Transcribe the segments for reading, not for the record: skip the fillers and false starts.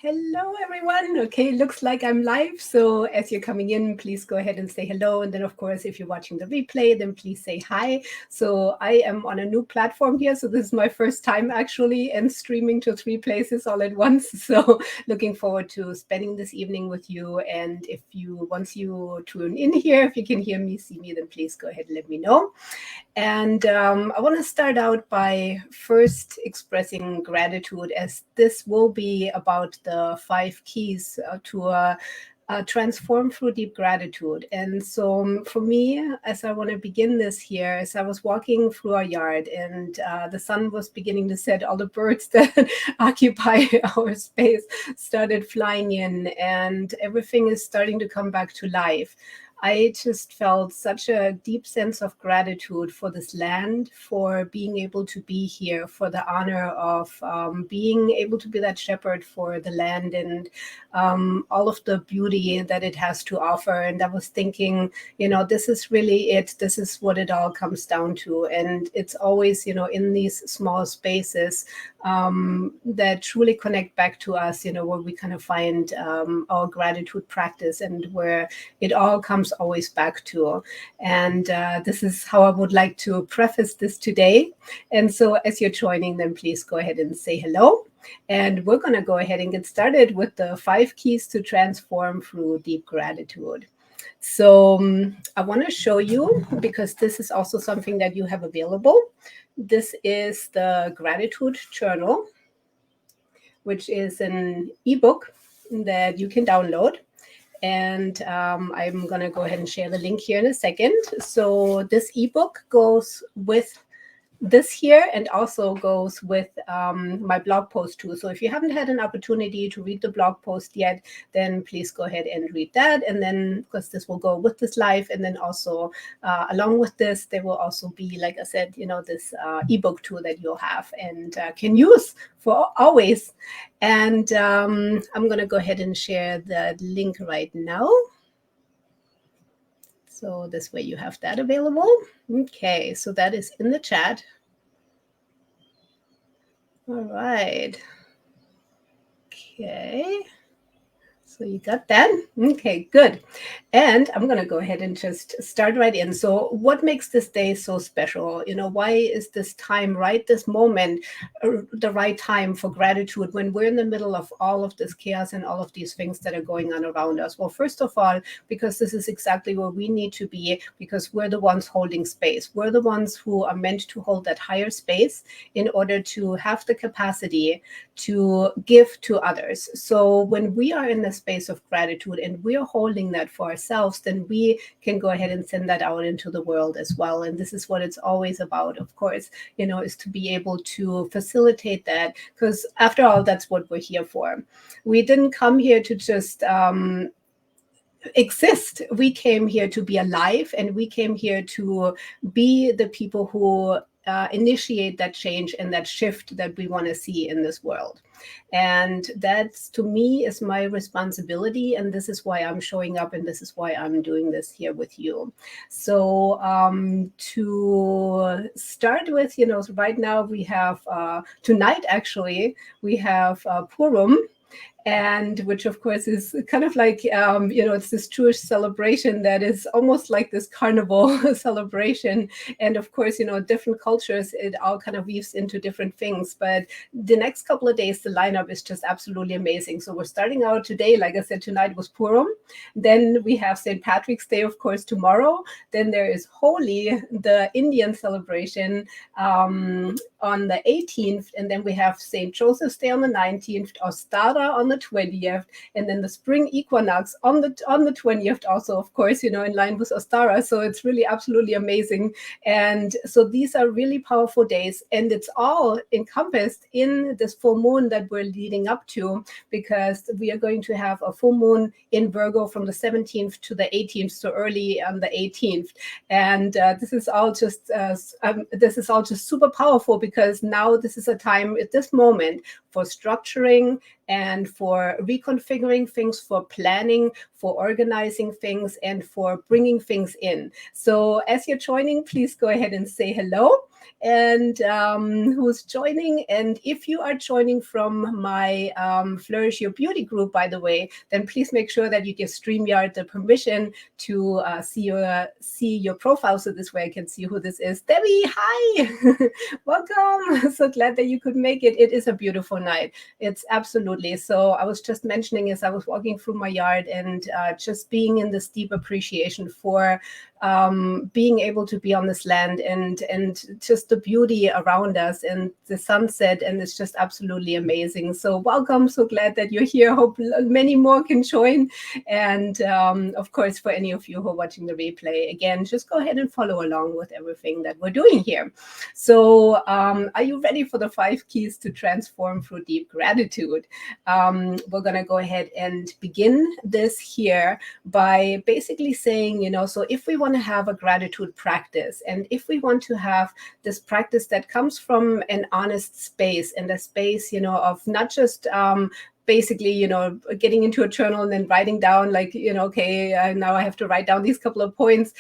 Hello, everyone. Okay, looks like I'm live. So as you're coming in, please go ahead and say hello. And then, of course, if you're watching the replay, then please say hi. So I am on a new platform here. So this is my first time actually and streaming to 3 places all at once. So looking forward to spending this evening with you. And if you, once you tune in here, if you can hear me, see me, then please go ahead and let me know. And I want to start out by first expressing gratitude, as this will be about the 5 keys to transform through deep gratitude. And so for me, as I want to begin this here, as I was walking through our yard and the sun was beginning to set, all the birds that occupy our space started flying in, and everything is starting to come back to life. I just felt such a deep sense of gratitude for this land, for being able to be here, for the honor of being able to be that shepherd for the land, and all of the beauty that it has to offer. And I was thinking, this is really it. This is what it all comes down to. And it's always, in these small spaces that truly connect back to us, where we kind of find our gratitude practice and where it all comes always back to. And this is how I would like to preface this today. And so as you're joining, then please go ahead and say hello. And we're going to go ahead and get started with the 5 keys to transform through deep gratitude. So I want to show you, because this is also something that you have available. This is the Gratitude Journal, which is an ebook that you can download. And I'm going to go ahead and share the link here in a second. So this ebook goes with this here and also goes with my blog post too. So if you haven't had an opportunity to read the blog post yet, then please go ahead and read that. And then, because this will go with this live, and then also along with this, there will also be, like I said, this ebook too that you'll have and can use for always. And I'm going to go ahead and share the link right now. So this way you have that available. Okay, so that is in the chat. All right. Okay. So you got that? Okay, good. And I'm going to go ahead and just start right in. So what makes this day so special? Why is this time, right, this moment, the right time for gratitude when we're in the middle of all of this chaos and all of these things that are going on around us? Well, first of all, because this is exactly where we need to be, because we're the ones holding space. We're the ones who are meant to hold that higher space in order to have the capacity to give to others. So when we are in the space of gratitude and we're holding that for ourselves, then we can go ahead and send that out into the world as well. And this is what it's always about, of course, is to be able to facilitate that, because after all, that's what we're here for. We didn't come here to just exist. We came here to be alive, and we came here to be the people who initiate that change and that shift that we want to see in this world. And that, to me, is my responsibility. And this is why I'm showing up, and this is why I'm doing this here with you. So to start with, right now we have, tonight actually, we have Purim, and which of course is kind of like it's this Jewish celebration that is almost like this carnival celebration. And of course, different cultures, it all kind of weaves into different things. But the next couple of days, the lineup is just absolutely amazing. So we're starting out today, like I said, tonight was Purim. Then we have St. Patrick's Day, of course, tomorrow. Then there is Holi, the Indian celebration, on the 18th, and then we have St. Joseph's Day on the 19th, Ostara on the 20th, and then the spring equinox on the 20th also, of course, in line with Ostara. So it's really absolutely amazing. And so these are really powerful days, and it's all encompassed in this full moon that we're leading up to, because we are going to have a full moon in Virgo from the 17th to the 18th, so early on the 18th. And this is all just super powerful, because now this is a time at this moment for structuring and for reconfiguring things, for planning, for organizing things, and for bringing things in. So as you're joining, please go ahead and say hello. and who's joining. And if you are joining from my Flourish Your Beauty group, by the way, then please make sure that you give StreamYard the permission to see your profile, so this way I can see who this is. Debbie, hi. Welcome. So glad that you could make it. It is a beautiful night. It's absolutely. So I was just mentioning as I was walking through my yard and just being in this deep appreciation for being able to be on this land and just the beauty around us and the sunset, and it's just absolutely amazing. So welcome, so glad that you're here. Hope many more can join. And of course, for any of you who are watching the replay, again, just go ahead and follow along with everything that we're doing here. So are you ready for the 5 keys to transform through deep gratitude? We're going to go ahead and begin this here by basically saying, so if we want to have a gratitude practice, and if we want to have this practice that comes from an honest space, and a space, of not just basically, getting into a journal and then writing down like, okay, now I have to write down these couple of points,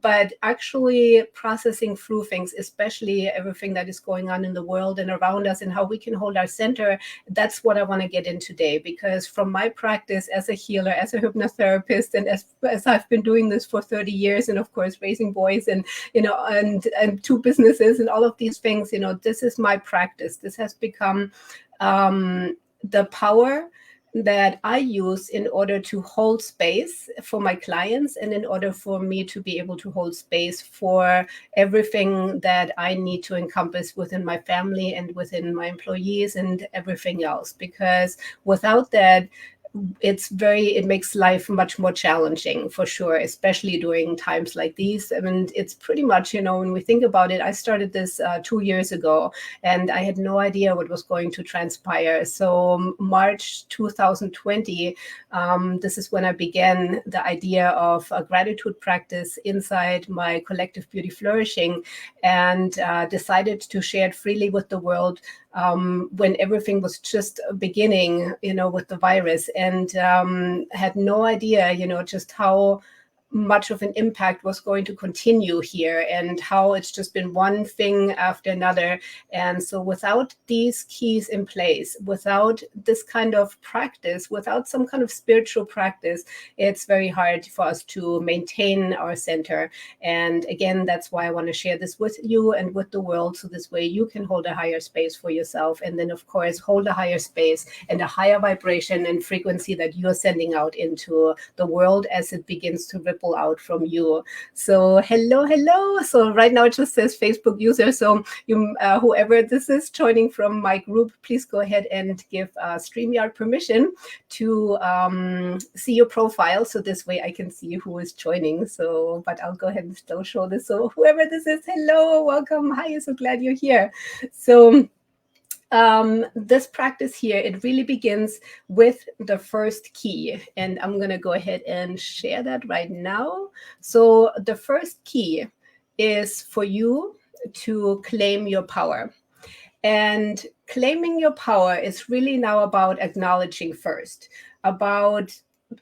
but actually processing through things, especially everything that is going on in the world and around us and how we can hold our center. That's what I want to get in today, because from my practice as a healer, as a hypnotherapist, and as I've been doing this for 30 years, and of course, raising boys and, and 2 businesses and all of these things, this is my practice. This has become the power that I use in order to hold space for my clients, and in order for me to be able to hold space for everything that I need to encompass within my family and within my employees and everything else. Because without that, it makes life much more challenging, for sure, especially during times like these. I mean, it's pretty much, when we think about it, I started this 2 years ago, and I had no idea what was going to transpire. So March 2020, this is when I began the idea of a gratitude practice inside my collective Beauty Flourishing, and decided to share it freely with the world when everything was just beginning, with the virus, and had no idea, just how much of an impact was going to continue here, and how it's just been one thing after another. And so without these keys in place, without this kind of practice, without some kind of spiritual practice, it's very hard for us to maintain our center. And again, that's why I want to share this with you and with the world, so this way you can hold a higher space for yourself, and then of course hold a higher space and a higher vibration and frequency that you're sending out into the world as it begins to ripple out from you. So hello. So right now it just says Facebook user. So you, whoever this is joining from my group, please go ahead and give StreamYard permission to see your profile, so this way I can see who is joining. So, but I'll go ahead and still show this. So whoever this is, hello, welcome. Hi, so glad you're here. So this practice here, it really begins with the first key, and I'm going to go ahead and share that right now. So the first key is for you to claim your power. And claiming your power is really now about acknowledging first,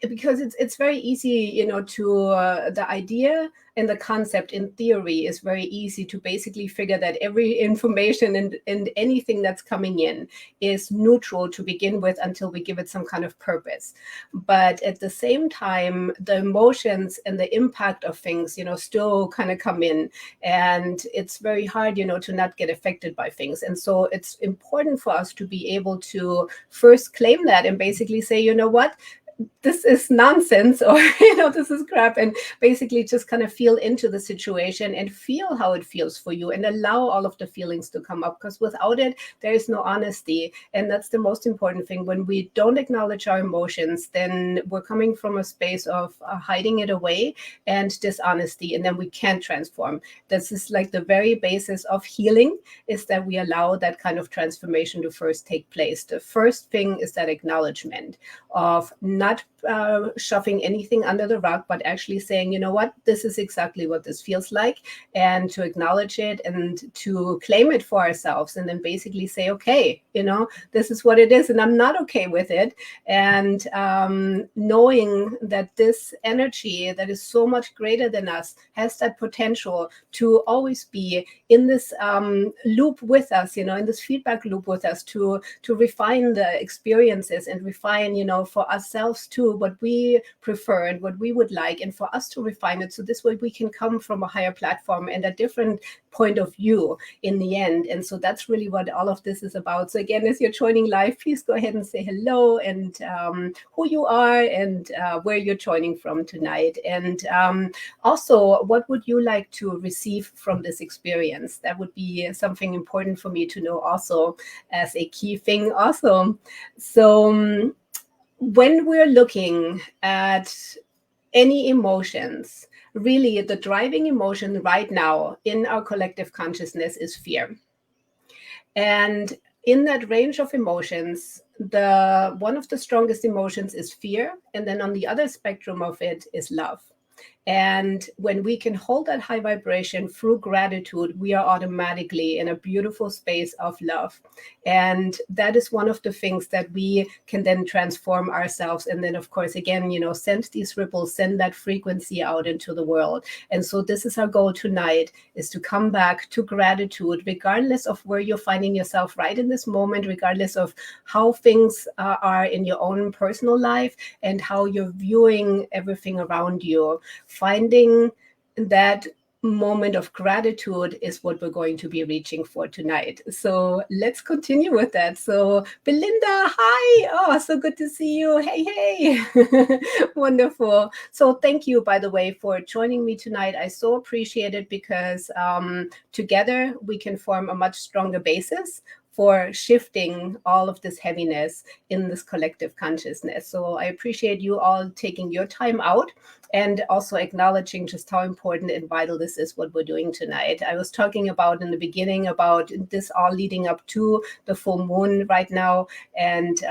because it's very easy, to the idea and the concept in theory is very easy to basically figure that every information and anything that's coming in is neutral to begin with until we give it some kind of purpose. But at the same time, the emotions and the impact of things, still kind of come in, and it's very hard, to not get affected by things. And so it's important for us to be able to first claim that and basically say, you know what, this is nonsense, or this is crap, and basically just kind of feel into the situation and feel how it feels for you, and allow all of the feelings to come up, because without it there is no honesty. And that's the most important thing. When we don't acknowledge our emotions, then we're coming from a space of hiding it away and dishonesty, and then we can't transform. This is like the very basis of healing, is that we allow that kind of transformation to first take place. The first thing is that acknowledgement of not shoving anything under the rug, but actually saying, you know what, this is exactly what this feels like, and to acknowledge it and to claim it for ourselves, and then basically say, okay, this is what it is, and I'm not okay with it. And knowing that this energy that is so much greater than us has that potential to always be in this loop with us, in this feedback loop with us, to refine the experiences and refine, for ourselves too, what we prefer and what we would like, and for us to refine it, so this way we can come from a higher platform and a different point of view in the end. And so that's really what all of this is about. So again, as you're joining live, please go ahead and say hello, and who you are, and where you're joining from tonight. And also, what would you like to receive from this experience? That would be something important for me to know also, as a key thing also. So when we're looking at any emotions, really the driving emotion right now in our collective consciousness is fear. And in that range of emotions, one of the strongest emotions is fear. And then on the other spectrum of it is love. And when we can hold that high vibration through gratitude, we are automatically in a beautiful space of love. And that is one of the things that we can then transform ourselves. And then, of course, again, send these ripples, send that frequency out into the world. And so this is our goal tonight, is to come back to gratitude, regardless of where you're finding yourself right in this moment, regardless of how things are in your own personal life and how you're viewing everything around you. Finding that moment of gratitude is what we're going to be reaching for tonight. So let's continue with that. So Belinda, hi. Oh, so good to see you. Hey. Wonderful. So thank you, by the way, for joining me tonight. I so appreciate it, because together we can form a much stronger basis for shifting all of this heaviness in this collective consciousness. So I appreciate you all taking your time out, and also acknowledging just how important and vital this is, what we're doing tonight. I was talking about in the beginning about this all leading up to the full moon right now, and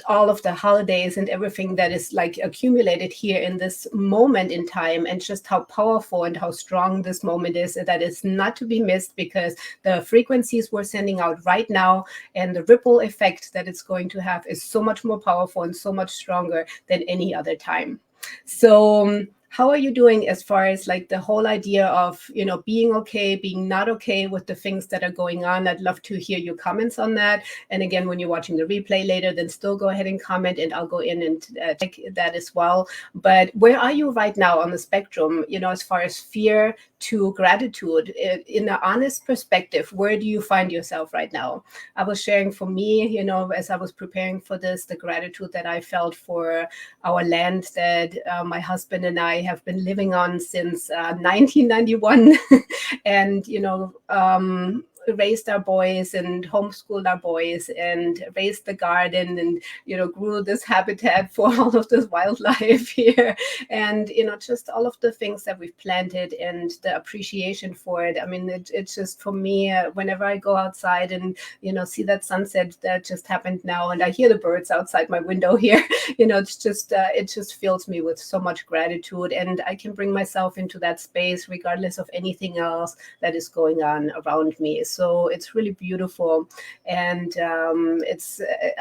all of the holidays and everything that is like accumulated here in this moment in time, and just how powerful and how strong this moment is, that is not to be missed, because the frequencies we're sending out right now and the ripple effect that it's going to have is so much more powerful and so much stronger than any other time. So how are you doing as far as like the whole idea of, being okay, being not okay with the things that are going on? I'd love to hear your comments on that. And again, when you're watching the replay later, then still go ahead and comment, and I'll go in and check that as well. But where are you right now on the spectrum, as far as fear to gratitude, in an honest perspective? Where do you find yourself right now? I was sharing for me, as I was preparing for this, the gratitude that I felt for our land that my husband and I have been living on since 1991, and raised our boys and homeschooled our boys and raised the garden and grew this habitat for all of this wildlife here, and just all of the things that we've planted and the appreciation for it. I mean, it's just, for me, whenever I go outside and see that sunset that just happened now, and I hear the birds outside my window here, it's just it just fills me with so much gratitude, and I can bring myself into that space regardless of anything else that is going on around me. So it's really beautiful, and it's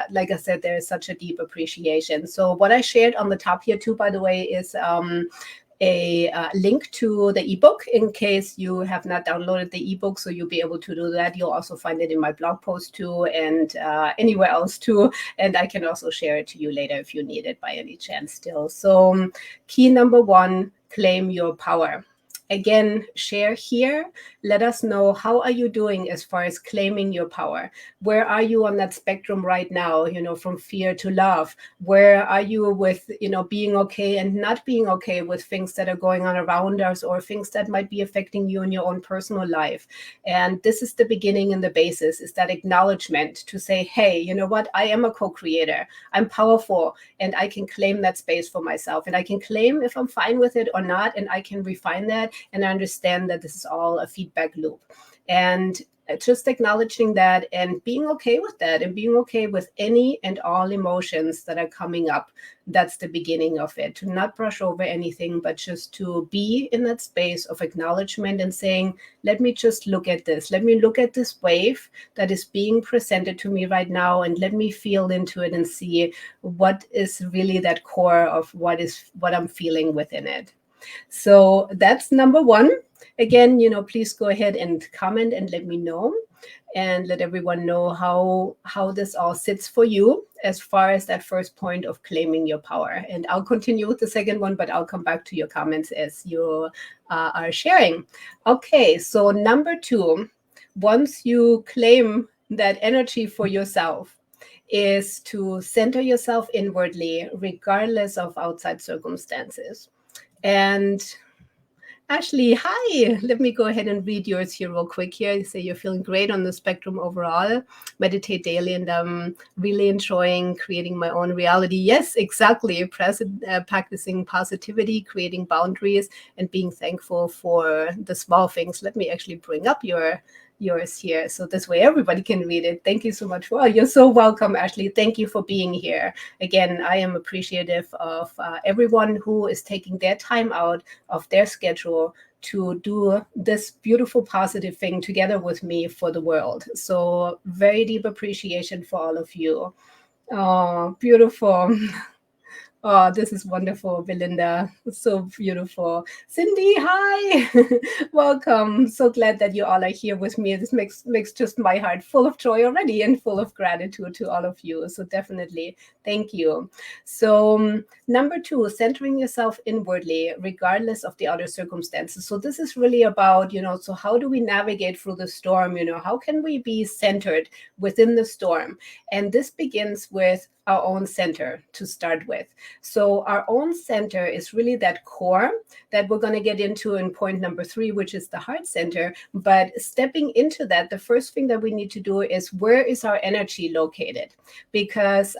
like I said, there is such a deep appreciation. So what I shared on the top here too, by the way, is a link to the ebook, in case you have not downloaded the ebook. So you'll be able to do that. You'll also find it in my blog post too, and anywhere else too. And I can also share it to you later if you need it by any chance still. So key number 1, claim your power. Again, share here. Let us know, how are you doing as far as claiming your power? Where are you on that spectrum right now, from fear to love? Where are you with, being okay and not being okay with things that are going on around us, or things that might be affecting you in your own personal life? And this is the beginning and the basis, is that acknowledgement to say, hey, you know what? I am a co-creator. I'm powerful, and I can claim that space for myself. And I can claim if I'm fine with it or not, and I can refine that. And I understand that this is all a feedback loop. And just acknowledging that and being okay with that, and being okay with any and all emotions that are coming up. That's the beginning of it. To not brush over anything, but just to be in that space of acknowledgement and saying, let me just look at this. Let me look at this wave that is being presented to me right now, and let me feel into it and see what is really that core of what I'm feeling within it. So that's number one. Again, please go ahead and comment and let me know, and let everyone know how this all sits for you as far as that first point of claiming your power. And I'll continue with the second one, but I'll come back to your comments as you are sharing. Okay, so number two, once you claim that energy for yourself, is to center yourself inwardly, regardless of outside circumstances. And Ashley, hi. Let me go ahead and read yours here real quick here. You say you're feeling great on the spectrum overall, meditate daily, and I'm really enjoying creating my own reality. Yes, exactly. Practicing positivity, creating boundaries, and being thankful for the small things. Let me actually bring up yours here, so this way everybody can read it. Thank you so much. You're so welcome, Ashley. Thank you for being here. Again, I am appreciative of everyone who is taking their time out of their schedule to do this beautiful positive thing together with me for the world. So very deep appreciation for all of you. Oh, beautiful. Oh, this is wonderful, Belinda. So beautiful. Cindy, hi. Welcome. So glad that you all are here with me. This makes just my heart full of joy already, and full of gratitude to all of you. So definitely, thank you. So number two, centering yourself inwardly, regardless of the outer circumstances. So this is really about, so how do we navigate through the storm? How can we be centered within the storm? And this begins with our own center to start with. So our own center is really that core that we're going to get into in point number three, which is the heart center. But stepping into that, the first thing that we need to do is, where is our energy located? Because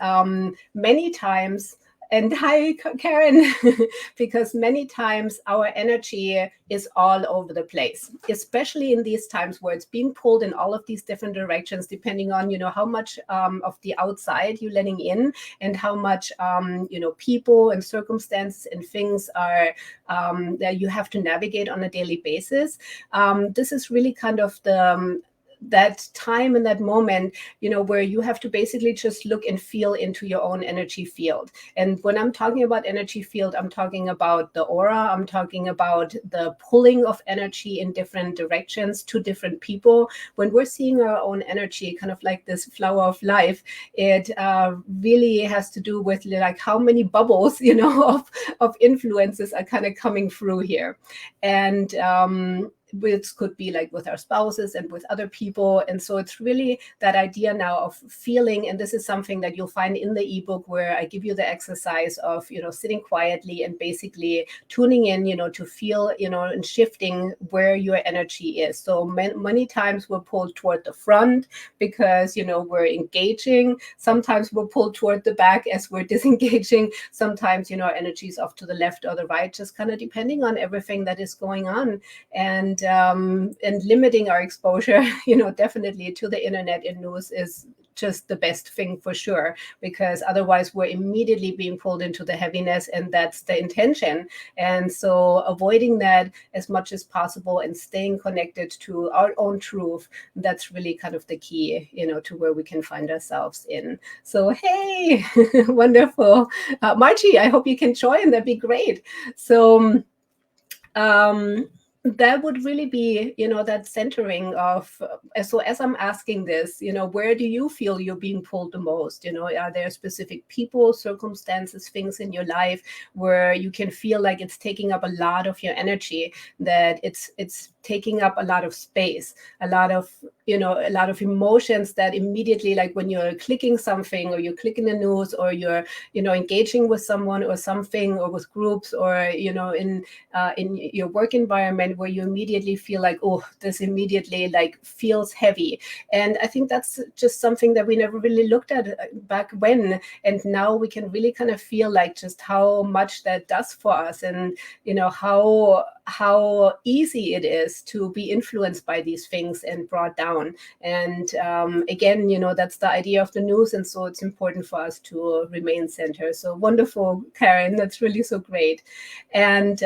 many times, and hi, Karen, because many times our energy is all over the place, especially in these times where it's being pulled in all of these different directions, depending on, how much of the outside you're letting in, and how much, people and circumstances and things are that you have to navigate on a daily basis. This is really kind of that time and that moment, where you have to basically just look and feel into your own energy field. And when I'm talking about energy field, I'm talking about the aura. I'm talking about the pulling of energy in different directions to different people. When we're seeing our own energy, kind of like this flower of life, it really has to do with like how many bubbles, of influences are kind of coming through here. And which could be like with our spouses and with other people. And so it's really that idea now of feeling, and this is something that you'll find in the ebook, where I give you the exercise of, sitting quietly and basically tuning in, to feel, and shifting where your energy is. So many times we're pulled toward the front because, we're engaging. Sometimes we're pulled toward the back as we're disengaging. Sometimes, our energy is off to the left or the right, just kind of depending on everything that is going on. And limiting our exposure, definitely to the internet and news is just the best thing for sure, because otherwise we're immediately being pulled into the heaviness, and that's the intention. And so avoiding that as much as possible and staying connected to our own truth, that's really kind of the key, to where we can find ourselves in. So, hey, wonderful. Margie, I hope you can join. That'd be great. So, that would really be, that centering of, so as I'm asking this, where do you feel you're being pulled the most? Are there specific people, circumstances, things in your life where you can feel like it's taking up a lot of your energy, that it's taking up a lot of space, a lot of emotions that immediately, like when you're clicking something, or you're clicking the news, or you're, engaging with someone or something, or with groups, or, in your work environment, where you immediately feel like, oh, this immediately like feels heavy. And I think that's just something that we never really looked at back when. And now we can really kind of feel like just how much that does for us, and, how easy it is to be influenced by these things and brought down. And again, that's the idea of the news. And so it's important for us to remain centered. So wonderful, Karen. That's really so great. And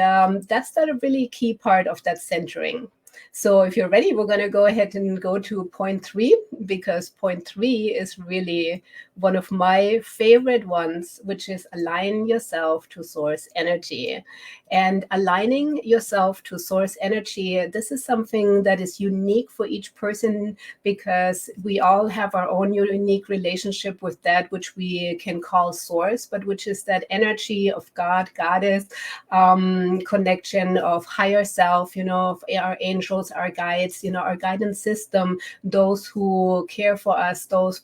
that's the really key part of that centering. So if you're ready, we're going to go ahead and go to point 3, because point 3 is really one of my favorite ones, which is align yourself to source energy. And aligning yourself to source energy, this is something that is unique for each person, because we all have our own unique relationship with that which we can call source, but which is that energy of God, Goddess, connection of higher self, of our angels, our guides, our guidance system, those who care for us, those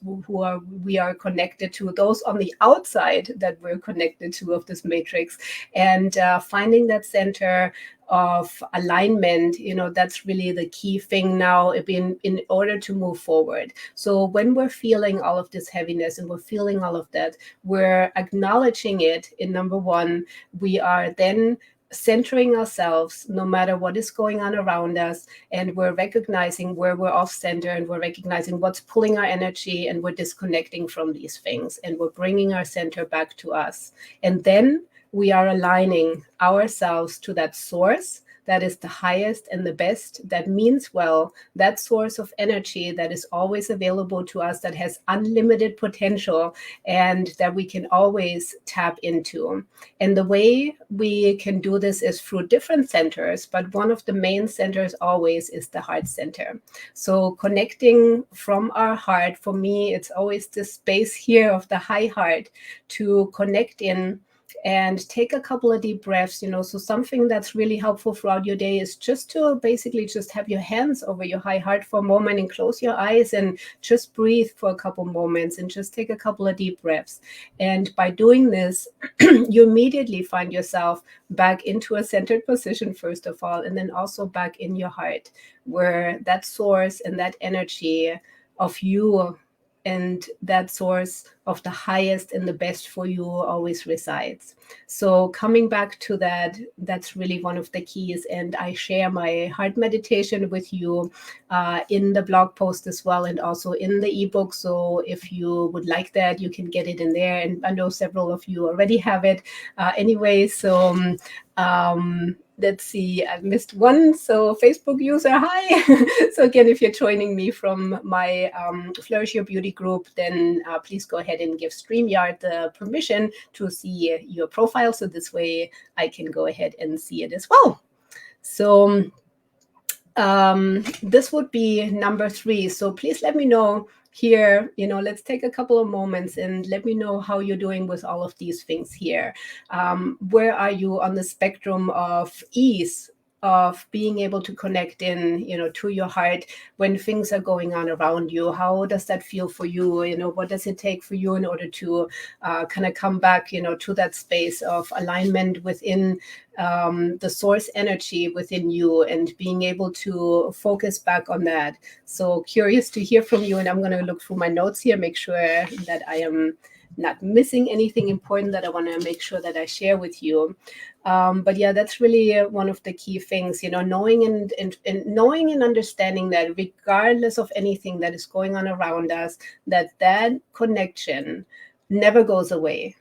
we are connected to, those on the outside that we're connected to of this matrix. And finding that center of alignment, that's really the key thing now in order to move forward. So when we're feeling all of this heaviness and we're feeling all of that, we're acknowledging it in number 1. We are then centering ourselves no matter what is going on around us, and we're recognizing where we're off center, and we're recognizing what's pulling our energy, and we're disconnecting from these things, and we're bringing our center back to us. And then we are aligning ourselves to that source that is the highest and the best, that means well, that source of energy that is always available to us, that has unlimited potential, and that we can always tap into. And the way we can do this is through different centers, but one of the main centers always is the heart center. So connecting from our heart, for me, it's always this space here of the high heart to connect in and take a couple of deep breaths. So something that's really helpful throughout your day is just to basically just have your hands over your high heart for a moment and close your eyes and just breathe for a couple moments and just take a couple of deep breaths. And by doing this, you immediately find yourself back into a centered position, first of all, and then also back in your heart, where that source and that energy of you and that source of the highest and the best for you always resides. So coming back to that, that's really one of the keys. And I share my heart meditation with you in the blog post as well, and also in the ebook. So if you would like that, you can get it in there. And I know several of you already have it anyway. So let's see, I missed one. So Facebook user, hi. So again, if you're joining me from my Flourish Your Beauty group, then please go ahead and give StreamYard the permission to see your profile. So this way I can go ahead and see it as well. So this would be number 3. So please let me know here, let's take a couple of moments and let me know how you're doing with all of these things here. Where are you on the spectrum of ease of being able to connect in, to your heart when things are going on around you? How does that feel for you? What does it take for you in order to kind of come back, to that space of alignment within the source energy within you, and being able to focus back on that? So curious to hear from you, and I'm going to look through my notes here, make sure that I am not missing anything important that I want to make sure that I share with you. But yeah, that's really one of the key things, knowing and knowing and understanding that regardless of anything that is going on around us, that connection never goes away.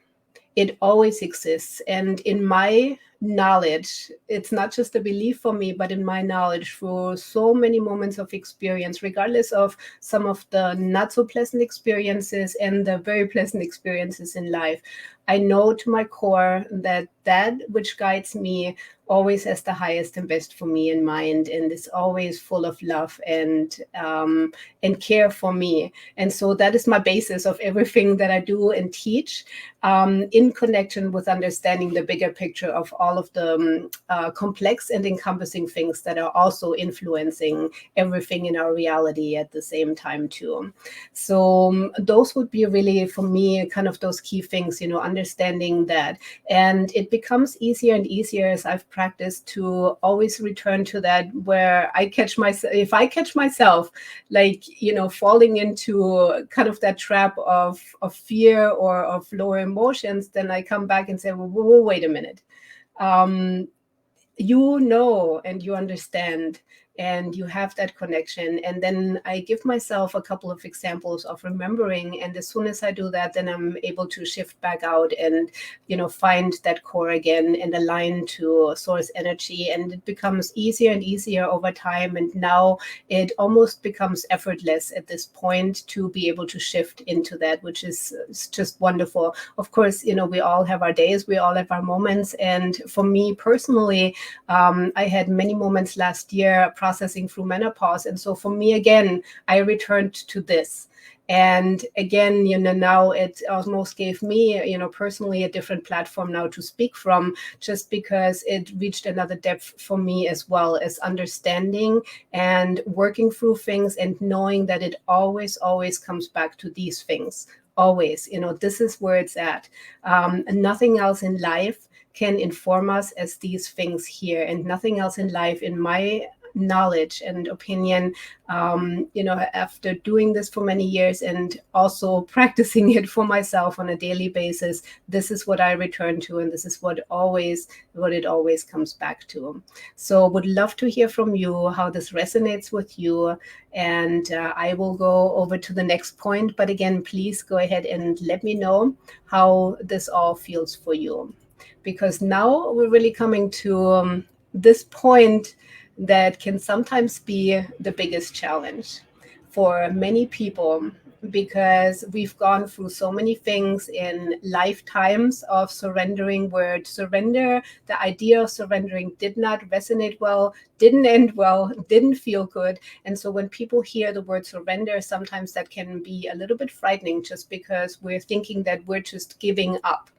It always exists. And in my knowledge, it's not just a belief for me, but in my knowledge, for so many moments of experience, regardless of some of the not so pleasant experiences and the very pleasant experiences in life, I know to my core that which guides me always has the highest and best for me in mind, and is always full of love and care for me. And so that is my basis of everything that I do and teach, in connection with understanding the bigger picture of all of the complex and encompassing things that are also influencing everything in our reality at the same time too. So those would be really, for me, kind of those key things, understanding that. And it becomes easier and easier as I've practiced to always return to that, where if I catch myself like, falling into kind of that trap of fear or of lower emotions, then I come back and say, well, wait a minute. you know and you understand and you have that connection. And then I give myself a couple of examples of remembering, and as soon as I do that, then I'm able to shift back out and find that core again and align to source energy, and it becomes easier and easier over time. And now it almost becomes effortless at this point to be able to shift into that, which is just wonderful. Of course, we all have our days, we all have our moments, and for me personally, I had many moments last year processing through menopause. And so for me, again, I returned to this. And again, now it almost gave me, personally a different platform now to speak from, just because it reached another depth for me, as well as understanding and working through things and knowing that it always, always comes back to these things. Always, this is where it's at. Nothing else in life can inform us as these things here, and nothing else in life, in my knowledge and opinion, after doing this for many years and also practicing it for myself on a daily basis, this is what I return to, and this is what it always comes back to. So would love to hear from you how this resonates with you, and I will go over to the next point. But again, please go ahead and let me know how this all feels for you, because now we're really coming to this point that can sometimes be the biggest challenge for many people, because we've gone through so many things in lifetimes of surrendering, where surrender, the idea of surrendering, did not resonate well, didn't end well, didn't feel good. And so when people hear the word surrender, sometimes that can be a little bit frightening, just because we're thinking that we're just giving up.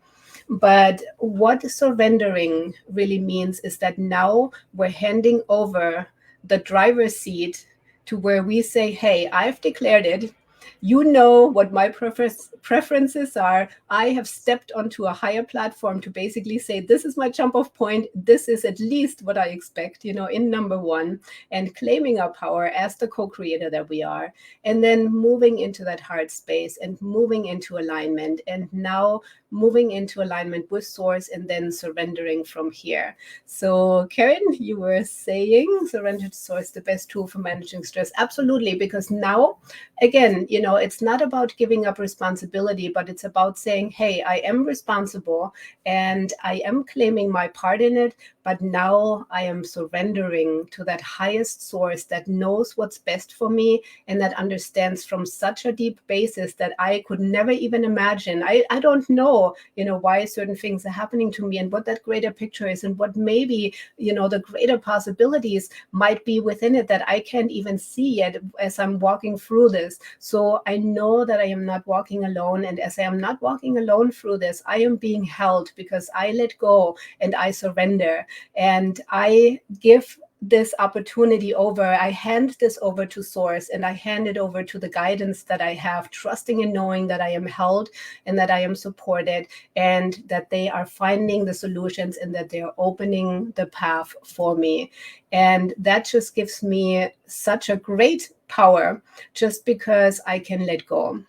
But what surrendering really means is that now we're handing over the driver's seat to where we say, hey, I've declared it. You know what my preferences are. I have stepped onto a higher platform to basically say, this is my jump off point. This is at least what I expect, in number one, and claiming our power as the co-creator that we are. And then moving into that heart space and moving into alignment, and now moving into alignment with source, and then surrendering from here. So Karen, you were saying surrender to source, the best tool for managing stress. Absolutely, because now, again, it's not about giving up responsibility, but it's about saying, hey, I am responsible and I am claiming my part in it, but now I am surrendering to that highest source that knows what's best for me and that understands from such a deep basis that I could never even imagine. I don't know, why certain things are happening to me and what that greater picture is, and what maybe, the greater possibilities might be within it that I can't even see yet as I'm walking through this. So I know that I am not walking alone. And as I am not walking alone through this, I am being held because I let go and I surrender. And I give this opportunity over, I hand this over to source, and I hand it over to the guidance that I have, trusting and knowing that I am held and that I am supported, and that they are finding the solutions and that they are opening the path for me. And that just gives me such a great power, just because I can let go.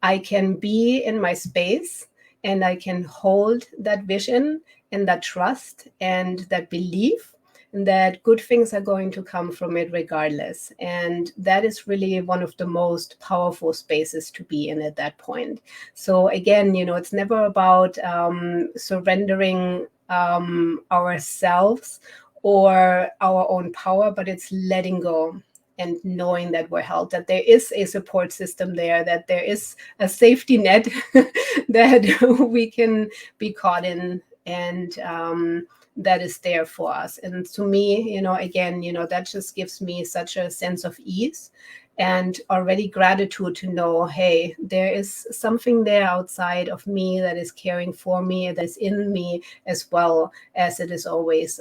I can be in my space and I can hold that vision and that trust and that belief that good things are going to come from it regardless. And that is really one of the most powerful spaces to be in at that point. So again, it's never about surrendering ourselves or our own power, but it's letting go and knowing that we're held, that there is a support system there, that there is a safety net that we can be caught in, and that is there for us. And to me, again, that just gives me such a sense of ease and already gratitude to know, hey, there is something there outside of me that is caring for me, that is in me, as well as it is always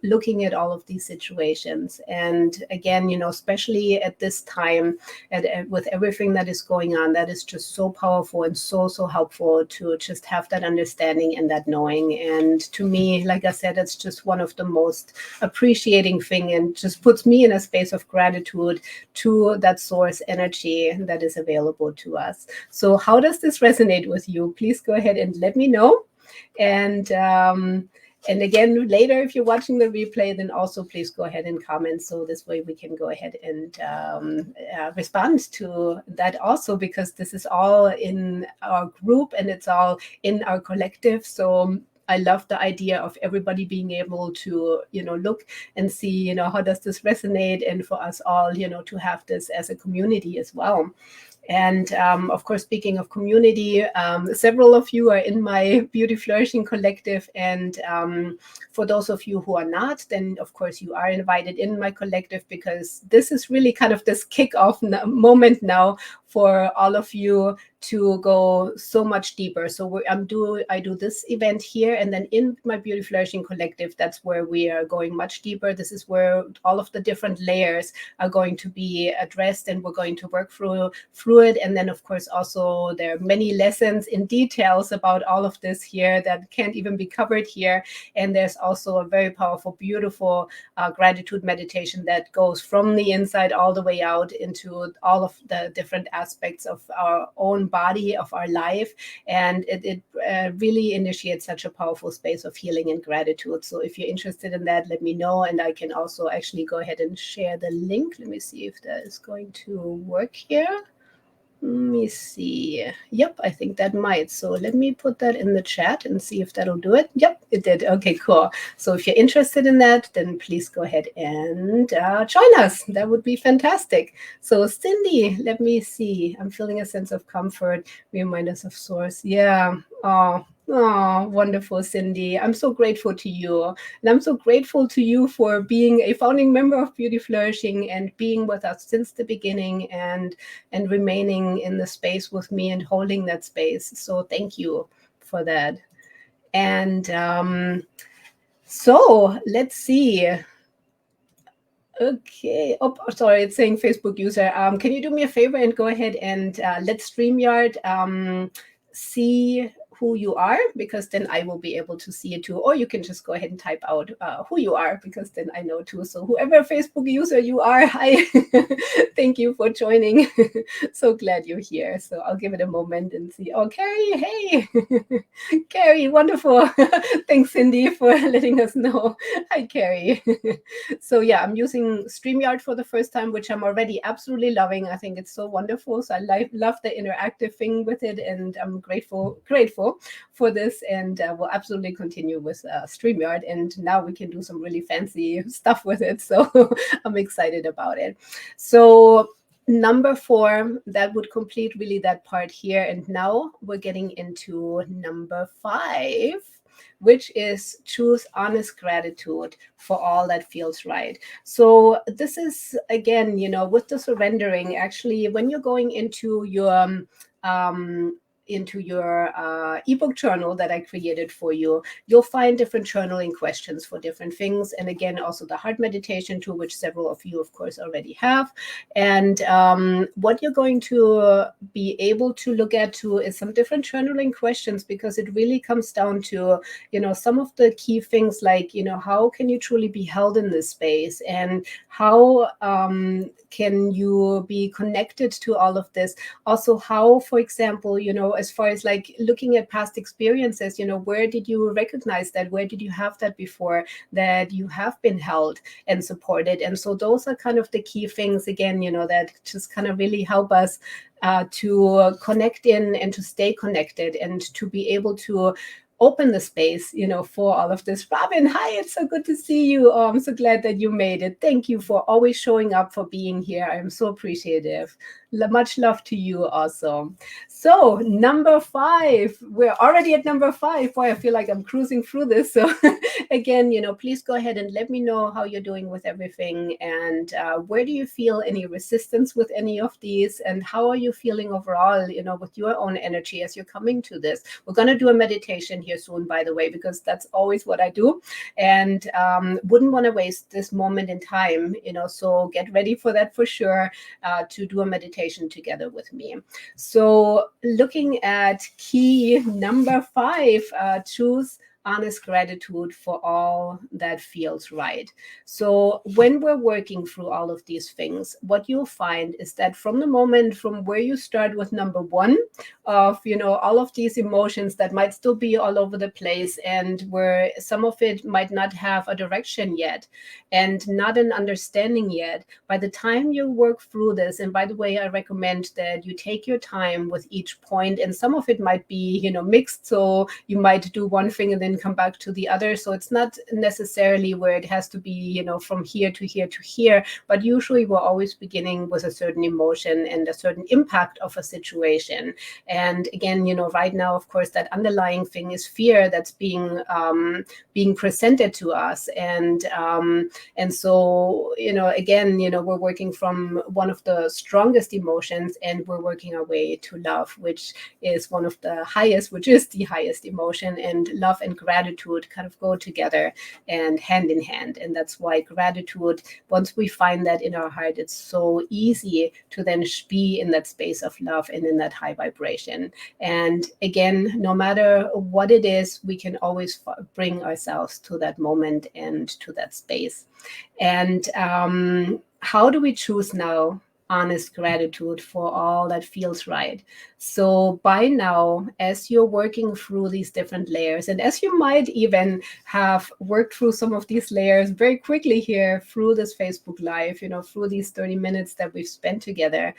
looking at all of these situations. And again, especially at this time, with everything that is going on, that is just so powerful and so helpful to just have that understanding and that knowing. And to me, like I said, it's just one of the most appreciating thing, and just puts me in a space of gratitude to that source energy that is available to us. So how does this resonate with you? Please go ahead and let me know. And And again, later, if you're watching the replay, then also please go ahead and comment. So this way we can go ahead and respond to that also, because this is all in our group and it's all in our collective. So I love the idea of everybody being able to, look and see, how does this resonate, and for us all, to have this as a community as well. And of course, speaking of community, several of you are in my Beauty Flourishing Collective. And for those of you who are not, then of course you are invited in my collective, because this is really kind of this kickoff moment now for all of you to go so much deeper. So I do this event here, and then in my Beauty Flourishing Collective, that's where we are going much deeper. This is where all of the different layers are going to be addressed, and we're going to work through it. And then, of course, also there are many lessons in details about all of this here that can't even be covered here. And there's also a very powerful, beautiful gratitude meditation that goes from the inside all the way out into all of the different aspects of our own body, of our life. And it really initiates such a powerful space of healing and gratitude. So if you're interested in that, let me know. And I can also actually go ahead and share the link. Let me see if that is going to work here. Let me see. Yep, I think that might. So let me put that in the chat and see if that'll do it. Yep, it did. Okay, cool. So if you're interested in that, then please go ahead and join us. That would be fantastic. So Cindy, let me see. I'm feeling a sense of comfort. Remind us of source. Yeah. Oh, wonderful, Cindy. I'm so grateful to you. And I'm so grateful to you for being a founding member of Beauty Flourishing and being with us since the beginning and remaining in the space with me and holding that space. So thank you for that. And so let's see. Okay. Oh, sorry. It's saying Facebook user. Can you do me a favor and go ahead and let StreamYard see who you are, because then I will be able to see it too. Or you can just go ahead and type out who you are, because then I know too. So whoever Facebook user you are, hi, thank you for joining. So glad you're here. So I'll give it a moment and see. Oh, Carrie, hey. Carrie, wonderful. Thanks, Cindy, for letting us know. Hi, Carrie. So yeah, I'm using StreamYard for the first time, which I'm already absolutely loving. I think it's so wonderful. So I love the interactive thing with it, and I'm grateful for this, and we'll absolutely continue with StreamYard. And now we can do some really fancy stuff with it. So I'm excited about it. So number 4, that would complete really that part here. And now we're getting into number 5, which is choose honest gratitude for all that feels right. So this is, again, with the surrendering, actually, when you're going into your ebook journal that I created for you, you'll find different journaling questions for different things. And again, also the heart meditation tool, which several of you, of course, already have. And what you're going to be able to look at too is some different journaling questions, because it really comes down to, some of the key things like, how can you truly be held in this space, and how can you be connected to all of this? Also, how, for example, as far as like looking at past experiences, where did you recognize that? Where did you have that before, that you have been held and supported? And so those are kind of the key things, again, that just kind of really help us to connect in and to stay connected and to be able to open the space, for all of this. Robin, hi, it's so good to see you. Oh, I'm so glad that you made it. Thank you for always showing up, for being here. I'm so appreciative. Much love to you also. So number 5, we're already at number 5. Boy, I feel like I'm cruising through this. So again, please go ahead and let me know how you're doing with everything, and where do you feel any resistance with any of these, and how are you feeling overall, with your own energy as you're coming to this. We're going to do a meditation here soon, by the way, because that's always what I do, and wouldn't want to waste this moment in time, so get ready for that for sure, to do a meditation together with me. So looking at key number 5, choose honest gratitude for all that feels right. So when we're working through all of these things, what you'll find is that from the moment from where you start with number one of, all of these emotions that might still be all over the place, and where some of it might not have a direction yet and not an understanding yet, by the time you work through this, and by the way, I recommend that you take your time with each point, and some of it might be, mixed. So you might do one thing and then come back to the other. So it's not necessarily where it has to be, from here to here to here, but usually we're always beginning with a certain emotion and a certain impact of a situation. And again, right now, of course, that underlying thing is fear that's being presented to us. And so, again, we're working from one of the strongest emotions, and we're working our way to love, which is one of the highest, which is the highest emotion. And love and gratitude kind of go together and hand in hand. And that's why gratitude, once we find that in our heart, it's so easy to then be in that space of love and in that high vibration. And again, no matter what it is, we can always bring ourselves to that moment and to that space. And how do we choose now honest gratitude for all that feels right? So by now, as you're working through these different layers, and as you might even have worked through some of these layers very quickly here through this Facebook Live, through these 30 minutes that we've spent together,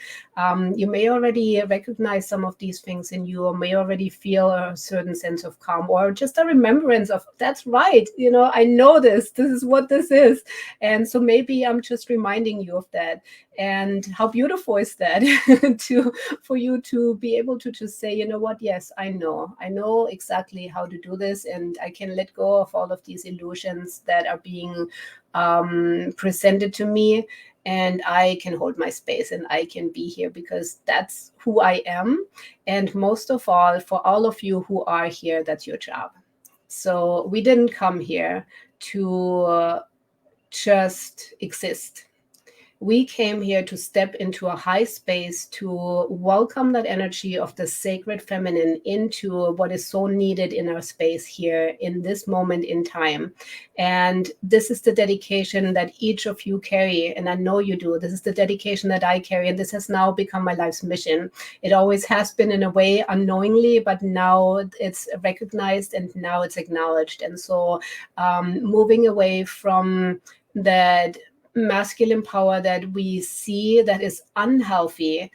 you may already recognize some of these things in you, or may already feel a certain sense of calm, or just a remembrance of, that's right, I know this is what this is. And so maybe I'm just reminding you of that. And how beautiful is that for you to be able to just say, what, yes, I know exactly how to do this, and I can let go of all of these illusions that are being presented to me, and I can hold my space, and I can be here because that's who I am. And most of all, for all of you who are here, that's your job. So we didn't come here to just exist. We came here to step into a high space, to welcome that energy of the sacred feminine into what is so needed in our space here in this moment in time. And this is the dedication that each of you carry, and I know you do. This is the dedication that I carry, and this has now become my life's mission. It always has been, in a way, unknowingly, but now it's recognized and now it's acknowledged. And so moving away from that masculine power that we see that is unhealthy,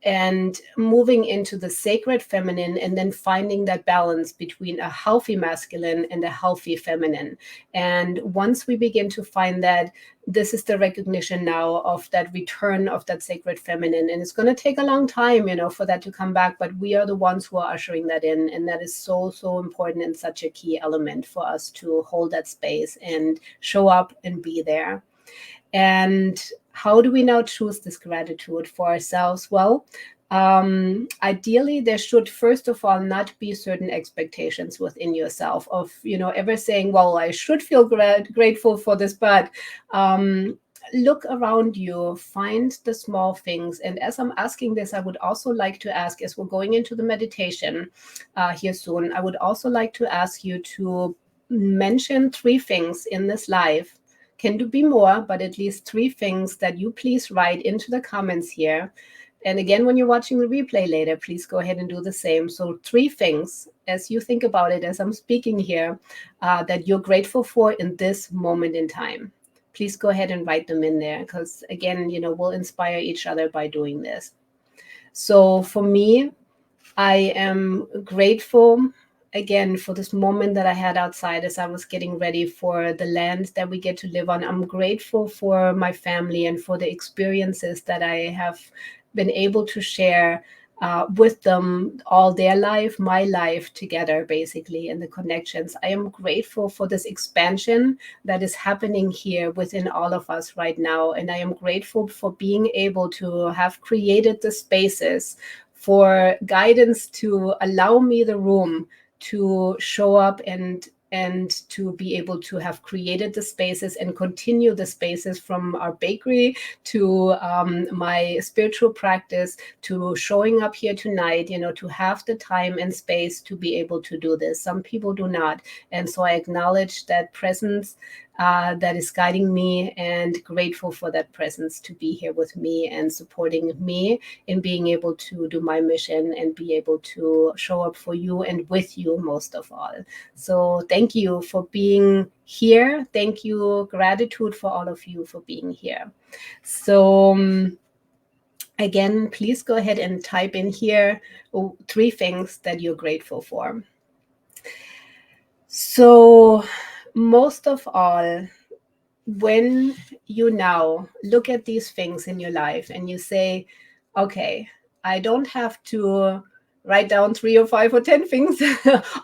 and moving into the sacred feminine, and then finding that balance between a healthy masculine and a healthy feminine. And once we begin to find that, this is the recognition now of that return of that sacred feminine. And it's going to take a long time, for that to come back, but we are the ones who are ushering that in. And that is so, so important, and such a key element for us to hold that space and show up and be there. And how do we now choose this gratitude for ourselves? Well, ideally, there should, first of all, not be certain expectations within yourself of, ever saying, well, I should feel grateful for this, but look around you, find the small things. And as I'm asking this, I would also like to ask, as we're going into the meditation here soon, I would also like to ask you to mention 3 things in this life. Can be more, but at least 3 things that you please write into the comments here. And again, when you're watching the replay later, please go ahead and do the same. So 3 things, as you think about it, as I'm speaking here, that you're grateful for in this moment in time. Please go ahead and write them in there, because again, we'll inspire each other by doing this. So for me, I am grateful again for this moment that I had outside as I was getting ready for the land that we get to live on. I'm grateful for my family and for the experiences that I have been able to share with them, all their life, my life together, basically, and the connections. I am grateful for this expansion that is happening here within all of us right now. And I am grateful for being able to have created the spaces for guidance to allow me the room to show up and and to be able to have created the spaces and continue the spaces from our bakery to my spiritual practice to showing up here tonight, to have the time and space to be able to do this. Some people do not. And so I acknowledge that presence that is guiding me, and grateful for that presence to be here with me and supporting me in being able to do my mission and be able to show up for you and with you most of all. So thank you for being here. Thank you. Gratitude for all of you for being here. So again, please go ahead and type in here 3 things that you're grateful for. So most of all, when you now look at these things in your life and you say, okay, I don't have to write down 3 or 5 or 10 things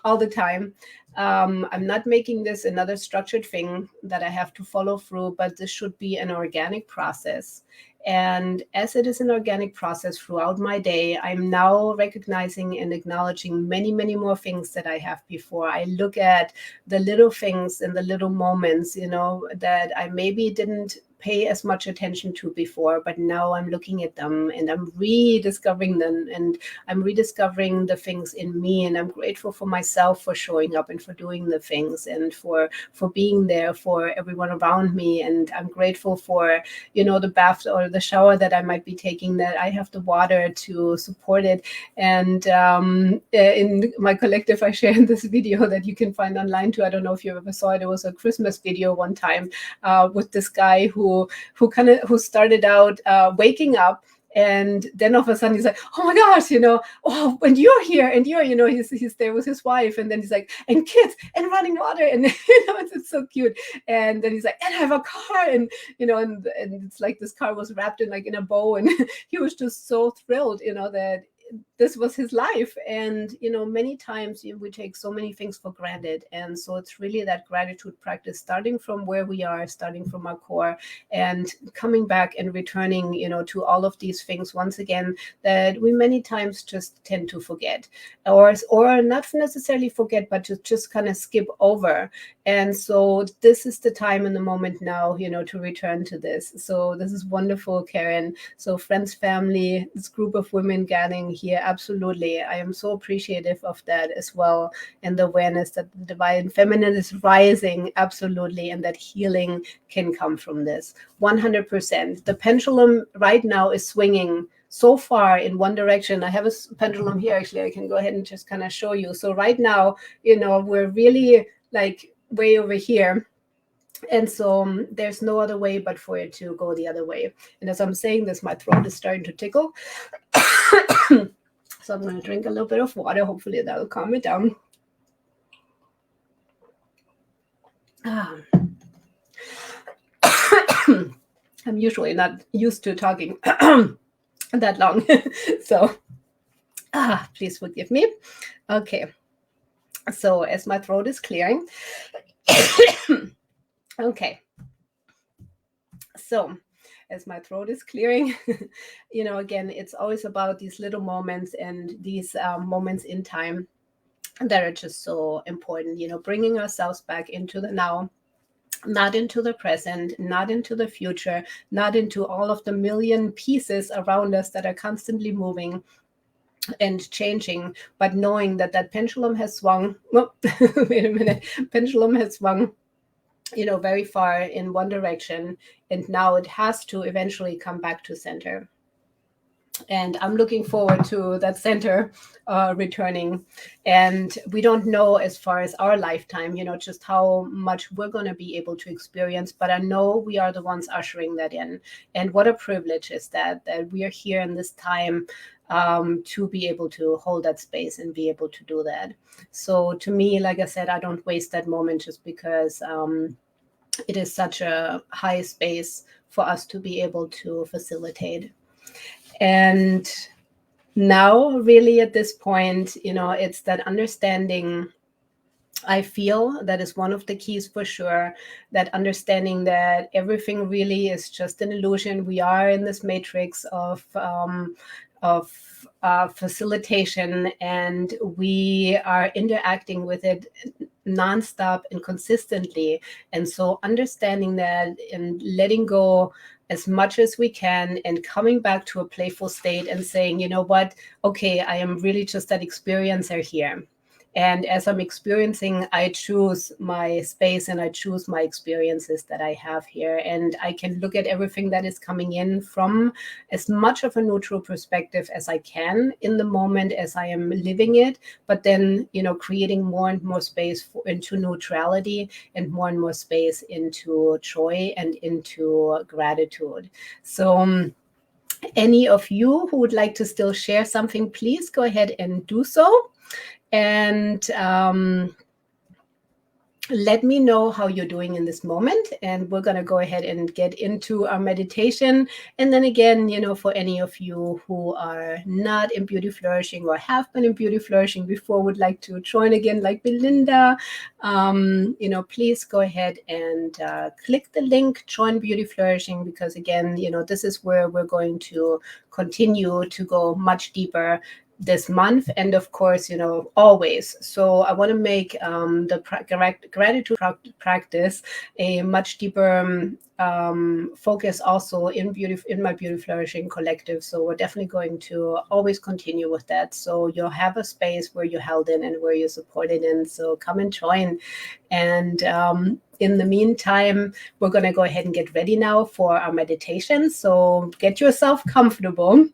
all the time. I'm not making this another structured thing that I have to follow through, but this should be an organic process. And as it is an organic process throughout my day, I'm now recognizing and acknowledging many, many more things that I have before. I look at the little things and the little moments, that I maybe didn't pay as much attention to before, but now I'm looking at them and I'm rediscovering them, and I'm rediscovering the things in me, and I'm grateful for myself for showing up and for doing the things and for being there for everyone around me. And I'm grateful for, the bath or the shower that I might be taking, that I have the water to support it. And in my collective, I share this video that you can find online too. I don't know if you ever saw it. It was a Christmas video one time with this guy who started out waking up, and then all of a sudden he's like, oh my gosh, and you're here, and he's there with his wife, and then he's like, and kids, and running water, and it's so cute. And then he's like, and I have a car, and and it's like this car was wrapped in a bow, and he was just so thrilled, that this was his life. And many times we take so many things for granted, and so it's really that gratitude practice, starting from where we are, starting from our core, and coming back and returning to all of these things once again that we many times just tend to forget, or not necessarily forget, but to just kind of skip over. And so this is the time and the moment now to return to this. So this is wonderful, Karen. So friends, family, this group of women gathering here, absolutely. I am so appreciative of that as well, and the awareness that the divine feminine is rising, absolutely, and that healing can come from this 100%. The pendulum right now is swinging so far in one direction. I have a pendulum here, actually. I can go ahead and just kind of show you. So right now, we're really like way over here. And so there's no other way but for it to go the other way. And as I'm saying this, my throat is starting to tickle. So I'm going to drink a little bit of water. Hopefully that'll calm it down. I'm usually not used to talking that long. So please forgive me. Okay. So as my throat is clearing. Okay. So as my throat is clearing, again, it's always about these little moments and these moments in time that are just so important, bringing ourselves back into the now, not into the present, not into the future, not into all of the million pieces around us that are constantly moving and changing, but knowing that pendulum has swung. Oh, wait a minute. Pendulum has swung very far in one direction, and now it has to eventually come back to center. And I'm looking forward to that center returning. And we don't know, as far as our lifetime, just how much we're going to be able to experience, but I know we are the ones ushering that in. And what a privilege is that we are here in this time to be able to hold that space and be able to do that. So to me, like I said, I don't waste that moment just because it is such a high space for us to be able to facilitate. And now really at this point, it's that understanding, I feel, that is one of the keys for sure, that understanding that everything really is just an illusion. We are in this matrix of facilitation, and we are interacting with it nonstop and consistently. And so understanding that and letting go as much as we can and coming back to a playful state and saying, you know what, okay, I am really just that experiencer here. And as I'm experiencing, I choose my space and I choose my experiences that I have here. And I can look at everything that is coming in from as much of a neutral perspective as I can in the moment as I am living it. But then, creating more and more space into neutrality and more space into joy and into gratitude. So, any of you who would like to still share something, please go ahead and do so. And let me know how you're doing in this moment. And we're going to go ahead and get into our meditation. And then again, for any of you who are not in Beauty Flourishing or have been in Beauty Flourishing before, would like to join again, like Belinda, please go ahead and click the link, join Beauty Flourishing, because again, this is where we're going to continue to go much deeper this month, and of course, always. So I want to make the gratitude practice a much deeper focus also in my Beauty Flourishing collective. So we're definitely going to always continue with that. So you'll have a space where you're held in and where you're supported in. So come and join. And in the meantime, we're going to go ahead and get ready now for our meditation. So get yourself comfortable.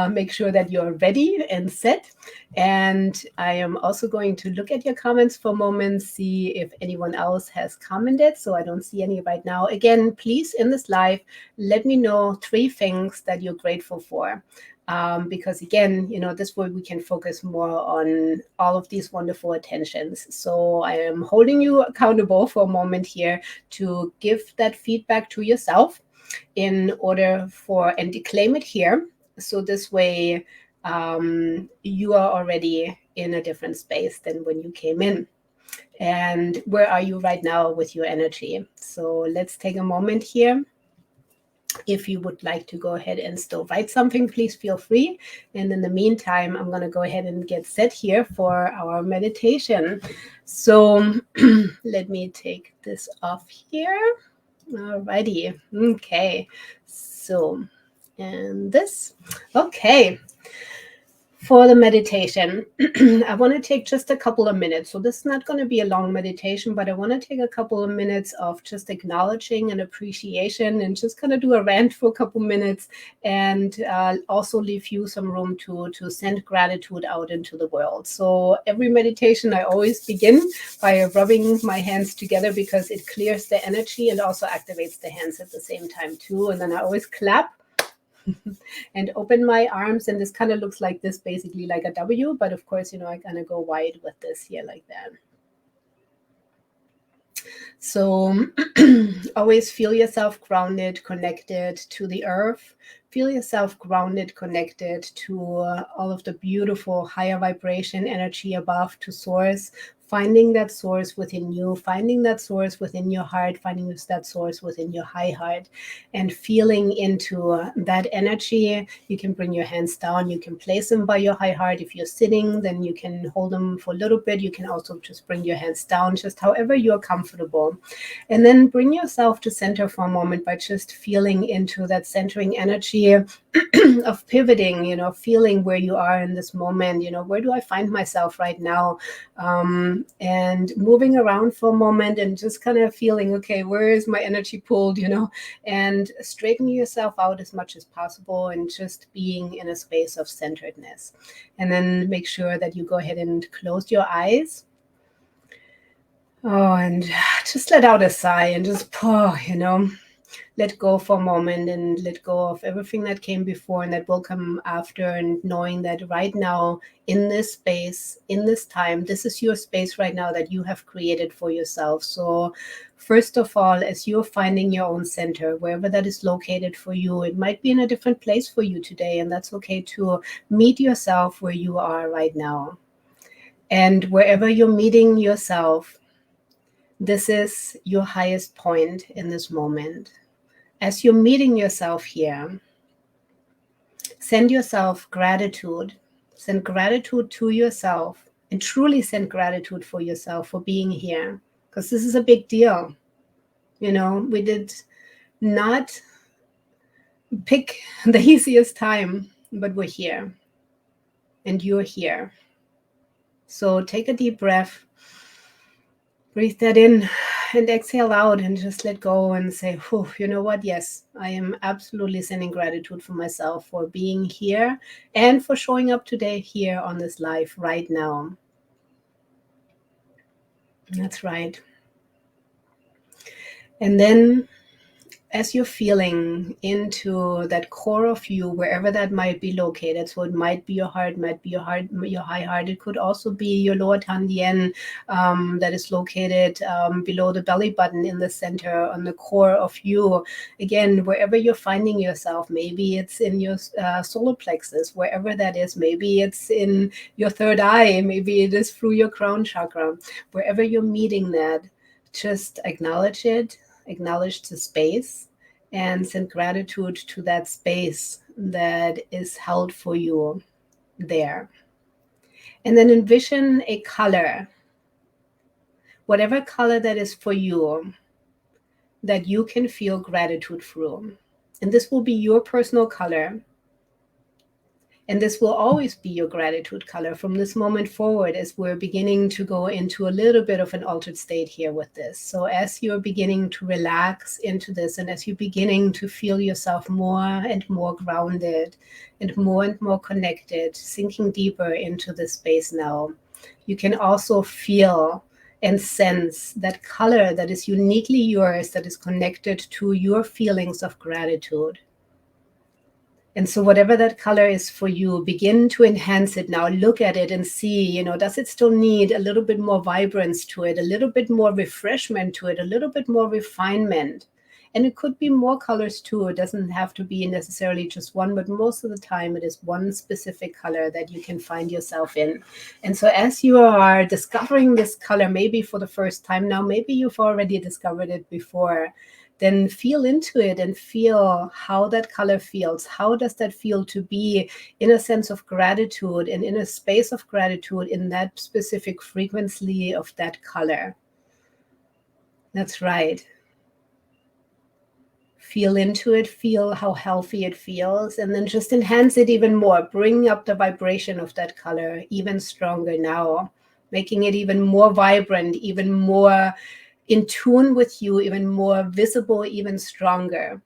Make sure that you're ready and set. And I am also going to look at your comments for a moment, see if anyone else has commented. So I don't see any right now. Again, please, in this live, let me know 3 things that you're grateful for. Because again, this way we can focus more on all of these wonderful attentions. So I am holding you accountable for a moment here to give that feedback to yourself in order and claim it here. So this way, you are already in a different space than when you came in. And where are you right now with your energy? So let's take a moment here. If you would like to go ahead and still write something, please feel free. And in the meantime, I'm going to go ahead and get set here for our meditation. So let me take this off here. Alrighty. Okay. So, and this. Okay. For the meditation, I want to take just a couple of minutes. So this is not going to be a long meditation, but I want to take a couple of minutes of just acknowledging and appreciation and just kind of do a rant for a couple minutes, and also leave you some room to send gratitude out into the world. So every meditation, I always begin by rubbing my hands together because it clears the energy and also activates the hands at the same time too. And then I always clap and open my arms, and this kind of looks like this, basically like a W, but of course, I kind of go wide with this here like that. So always feel yourself grounded, connected to the earth. Feel yourself grounded, connected to all of the beautiful higher vibration energy above, to source. Finding that source within you, finding that source within your heart, finding that source within your high heart, and feeling into that energy. You can bring your hands down. You can place them by your high heart. If you're sitting, then you can hold them for a little bit. You can also just bring your hands down, just however you're comfortable. And then bring yourself to center for a moment by just feeling into that centering energy of pivoting, feeling where you are in this moment. Where do I find myself right now? And moving around for a moment and just kind of feeling, okay, where is my energy pulled, and straightening yourself out as much as possible and just being in a space of centeredness. And then make sure that you go ahead and close your eyes. Oh, and just let out a sigh and just, let go for a moment and let go of everything that came before and that will come after, and knowing that right now in this space, in this time, this is your space right now that you have created for yourself. So first of all, as you're finding your own center, wherever that is located for you, it might be in a different place for you today, and that's okay to meet yourself where you are right now. And wherever you're meeting yourself, this is your highest point in this moment. As you're meeting yourself here, send yourself gratitude. Send gratitude to yourself and truly send gratitude for yourself for being here, because this is a big deal. We did not pick the easiest time, but we're here and you're here. So take a deep breath, breathe that in and exhale out, and just let go and say, you know what? Yes, I am absolutely sending gratitude for myself for being here and for showing up today here on this live right now. That's right. And then as you're feeling into that core of you, wherever that might be located, so it might be your heart, might be your high heart, it could also be your lower Tandien, that is located below the belly button in the center on the core of you. Again, wherever you're finding yourself, maybe it's in your solar plexus, wherever that is, maybe it's in your third eye, maybe it is through your crown chakra, wherever you're meeting that, just acknowledge it. Acknowledge the space and send gratitude to that space that is held for you there. And then envision a color, whatever color that is for you, that you can feel gratitude through. And this will be your personal color. And this will always be your gratitude color from this moment forward, as we're beginning to go into a little bit of an altered state here with this. So as you're beginning to relax into this, and as you're beginning to feel yourself more and more grounded and more connected, sinking deeper into this space now, you can also feel and sense that color that is uniquely yours, that is connected to your feelings of gratitude. And so whatever that color is for you, begin to enhance it now. Look at it and see, does it still need a little bit more vibrance to it, a little bit more refreshment to it, a little bit more refinement? And it could be more colors too. It doesn't have to be necessarily just one, but most of the time it is one specific color that you can find yourself in. And so as you are discovering this color, maybe for the first time now, maybe you've already discovered it before, then feel into it and feel how that color feels. How does that feel to be in a sense of gratitude and in a space of gratitude in that specific frequency of that color? That's right. Feel into it, feel how healthy it feels, and then just enhance it even more. Bring up the vibration of that color even stronger now, making it even more vibrant, even more in tune with you, even more visible, even stronger.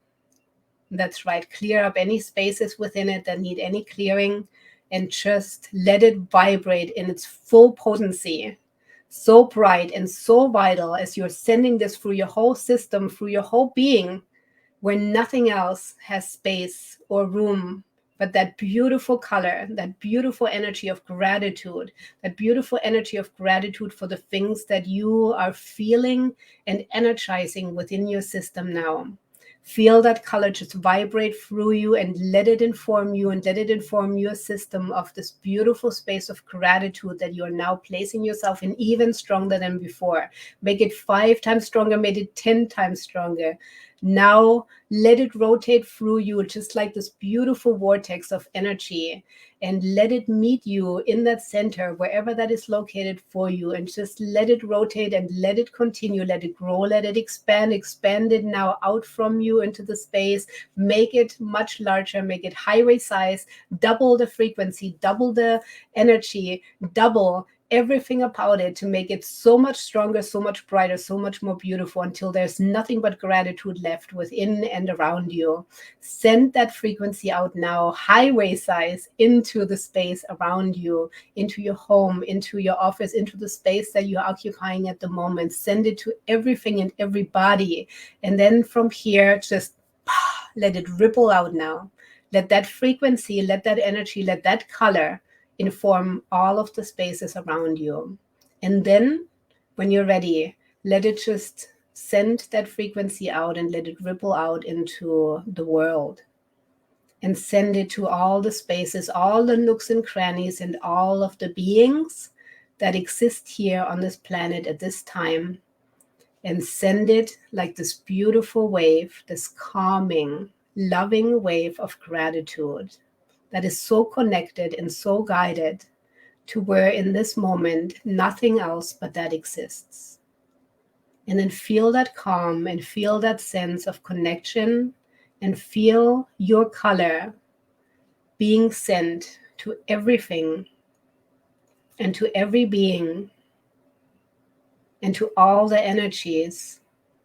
That's right. Clear up any spaces within it that need any clearing, and just let it vibrate in its full potency. So bright and so vital as you're sending this through your whole system, through your whole being, where nothing else has space or room but that beautiful color, that beautiful energy of gratitude, that beautiful energy of gratitude for the things that you are feeling and energizing within your system now. Feel that color just vibrate through you and let it inform you and let it inform your system of this beautiful space of gratitude that you are now placing yourself in even stronger than before. Make it 5 times stronger, make it 10 times stronger. Now let it rotate through you just like this beautiful vortex of energy, and let it meet you in that center, wherever that is located for you, and just let it rotate and let it continue, let it grow, let it expand it now out from you into the space. Make it much larger, make it highway size, double the frequency, double the energy, double everything about it to make it so much stronger, so much brighter, so much more beautiful, until there's nothing but gratitude left within and around you. Send that frequency out now, highway size, into the space around you, into your home, into your office, into the space that you're occupying at the moment. Send it to everything and everybody. And then from here, just let it ripple out now. Let that frequency, let that energy, let that color inform all of the spaces around you. And then when you're ready, let it just send that frequency out and let it ripple out into the world, and send it to all the spaces, all the nooks and crannies, and all of the beings that exist here on this planet at this time. And send it like this beautiful wave, this calming, loving wave of gratitude that is so connected and so guided to where in this moment, nothing else but that exists. And then feel that calm and feel that sense of connection and feel your color being sent to everything and to every being and to all the energies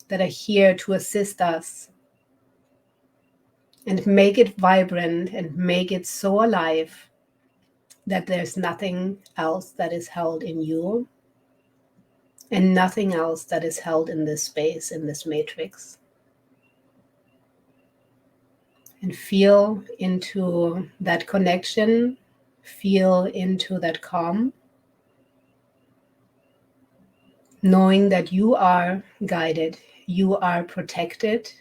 that are here to assist us and make it vibrant and make it so alive that there's nothing else that is held in you and nothing else that is held in this space, in this matrix. And feel into that connection, feel into that calm, knowing that you are guided, you are protected,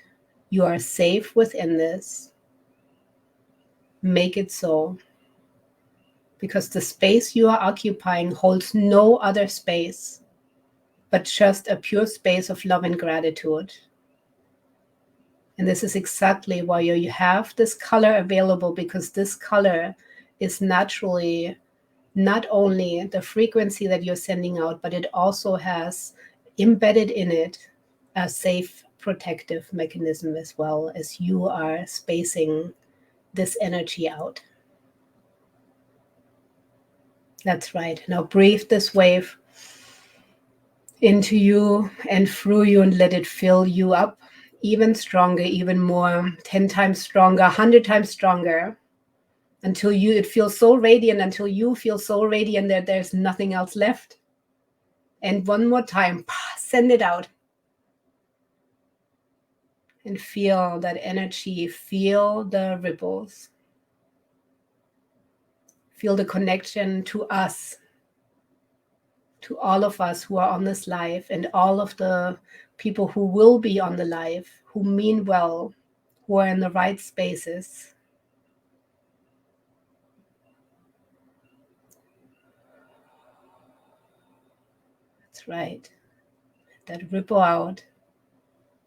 you are safe within this. Make it so. Because the space you are occupying holds no other space, but just a pure space of love and gratitude. And this is exactly why you have this color available, because this color is naturally not only the frequency that you're sending out, but it also has embedded in it a safe protective mechanism as well, as you are spacing this energy out. That's right. Now breathe this wave into you and through you and let it fill you up even stronger, even more, 10 times stronger, 100 times stronger, until it feels so radiant, until you feel so radiant that there's nothing else left. And one more time, send it out. And feel that energy, feel the ripples. Feel the connection to us, to all of us who are on this live, and all of the people who will be on the live, who mean well, who are in the right spaces. That's right. That ripple out,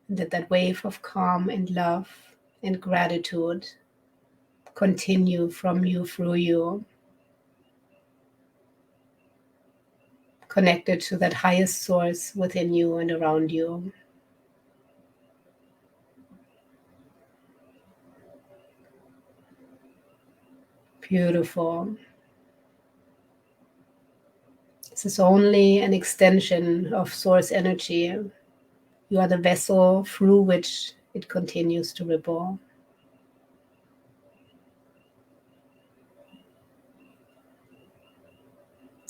and that wave of calm and love and gratitude continue from you, through you, connected to that highest source within you and around you. Beautiful. This is only an extension of source energy. You are the vessel through which it continues to ripple.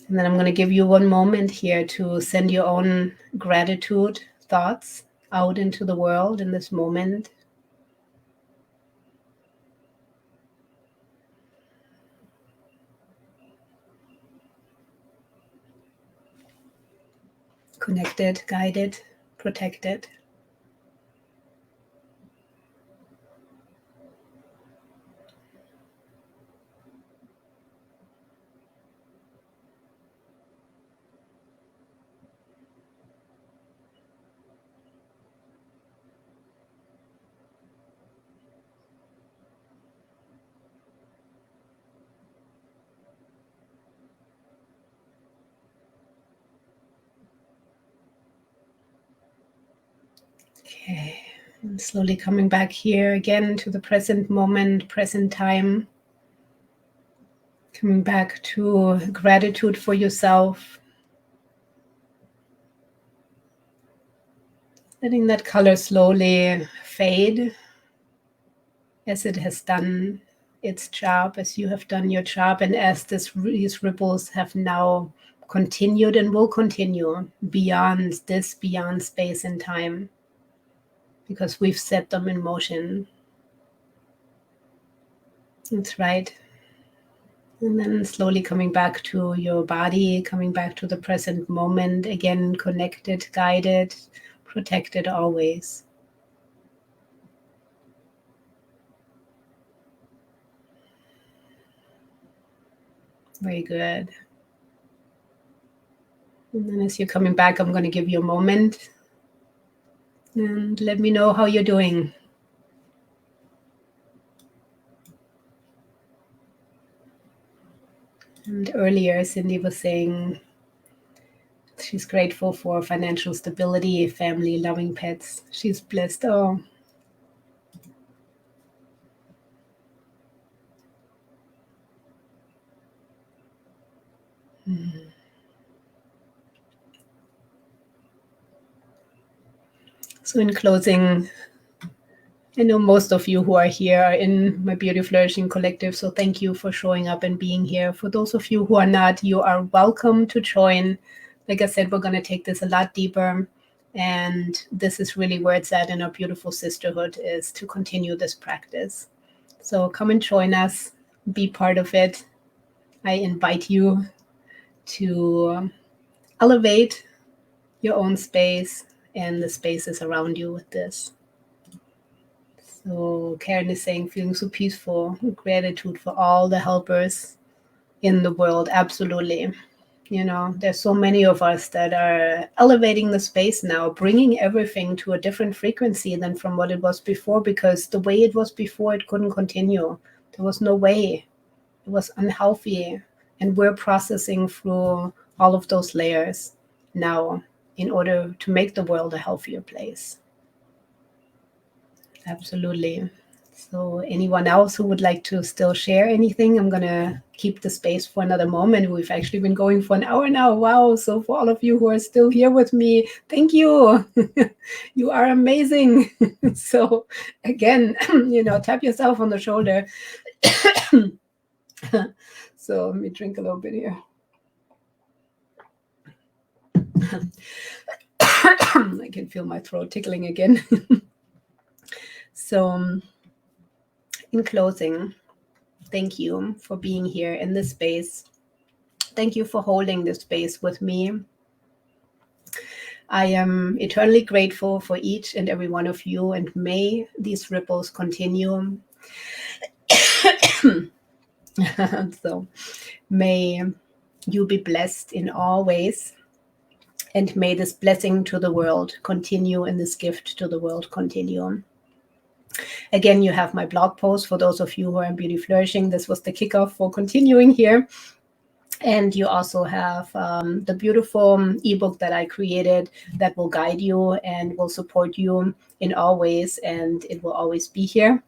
And then I'm going to give you one moment here to send your own gratitude thoughts out into the world in this moment. Connected, guided, protected. Okay, and slowly coming back here again to the present moment, present time. Coming back to gratitude for yourself. Letting that color slowly fade as it has done its job, as you have done your job, and as these ripples have now continued and will continue beyond this, beyond space and time, because we've set them in motion. That's right. And then slowly coming back to your body, coming back to the present moment, again, connected, guided, protected always. Very good. And then as you're coming back, I'm going to give you a moment and let me know how you're doing. And And earlier, Cindy was saying she's grateful for financial stability, family, loving pets. She's blessed. Oh. So in closing, I know most of you who are here are in my Beauty Flourishing Collective, so thank you for showing up and being here. For those of you who are not, you are welcome to join. Like I said, we're going to take this a lot deeper, and this is really where it's at in our beautiful sisterhood, is to continue this practice. So come and join us, be part of it. I invite you to elevate your own space and the spaces around you with this. So Karen is saying, feeling so peaceful, gratitude for all the helpers in the world. Absolutely. You know, there's so many of us that are elevating the space now, bringing everything to a different frequency than from what it was before, because the way it was before, it couldn't continue. There was no way. It was unhealthy. And we're processing through all of those layers now in order to make the world a healthier place. Absolutely. So anyone else who would like to still share anything, I'm going to keep the space for another moment. We've actually been going for an hour now. Wow. So for all of you who are still here with me, thank you. You are amazing. So again, tap yourself on the shoulder. So let me drink a little bit here. I can feel my throat tickling again. So in closing, thank you for being here in this space. Thank you for holding this space with me. I am eternally grateful for each and every one of you, and may these ripples continue. So may you be blessed in all ways, and may this blessing to the world continue, and this gift to the world continue. Again, you have my blog post for those of you who are in Beauty Flourishing. This was the kickoff for continuing here. And you also have the beautiful ebook that I created that will guide you and will support you in all ways, and it will always be here.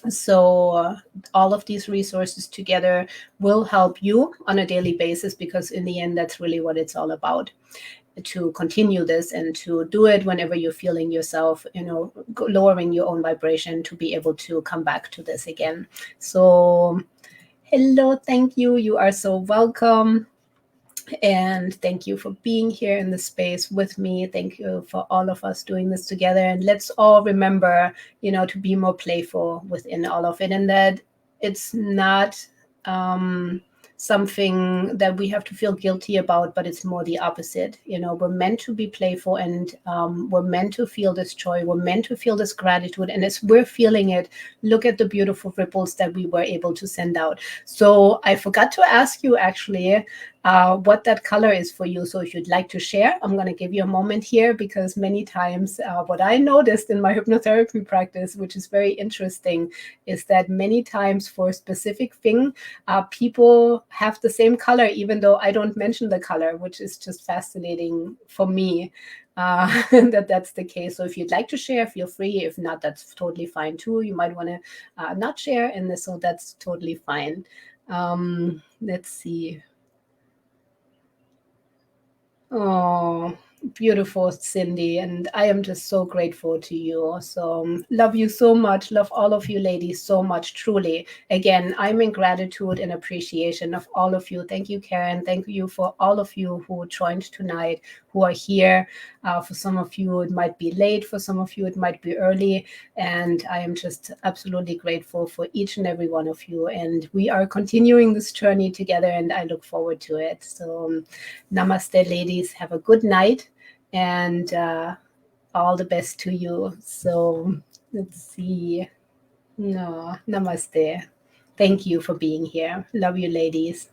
So all of these resources together will help you on a daily basis, because in the end, that's really what it's all about. To continue this and to do it whenever you're feeling yourself, lowering your own vibration, to be able to come back to this again. So hello, thank you. You are so welcome. And thank you for being here in the space with me. Thank you for all of us doing this together. And let's all remember, to be more playful within all of it, and that it's not something that we have to feel guilty about, but it's more the opposite. We're meant to be playful, and we're meant to feel this joy. We're meant to feel this gratitude. And as we're feeling it, look at the beautiful ripples that we were able to send out. So I forgot to ask you actually what that color is for you. So if you'd like to share, I'm going to give you a moment here, because many times what I noticed in my hypnotherapy practice, which is very interesting, is that many times for a specific thing, people have the same color, even though I don't mention the color, which is just fascinating for me. That's the case. So if you'd like to share, feel free. If not, that's totally fine too. You might want to not share in this, so that's totally fine. Let's see. Oh, beautiful, Cindy. And I am just so grateful to you. So love you so much. Love all of you ladies so much, truly. Again, I'm in gratitude and appreciation of all of you. Thank you, Karen. Thank you for all of you who joined tonight, who are here. For some of you, it might be late. For some of you, it might be early. And I am just absolutely grateful for each and every one of you. And we are continuing this journey together, and I look forward to it. So namaste, ladies. Have a good night, and all the best to you. So let's see. No, namaste. Thank you for being here. Love you, ladies.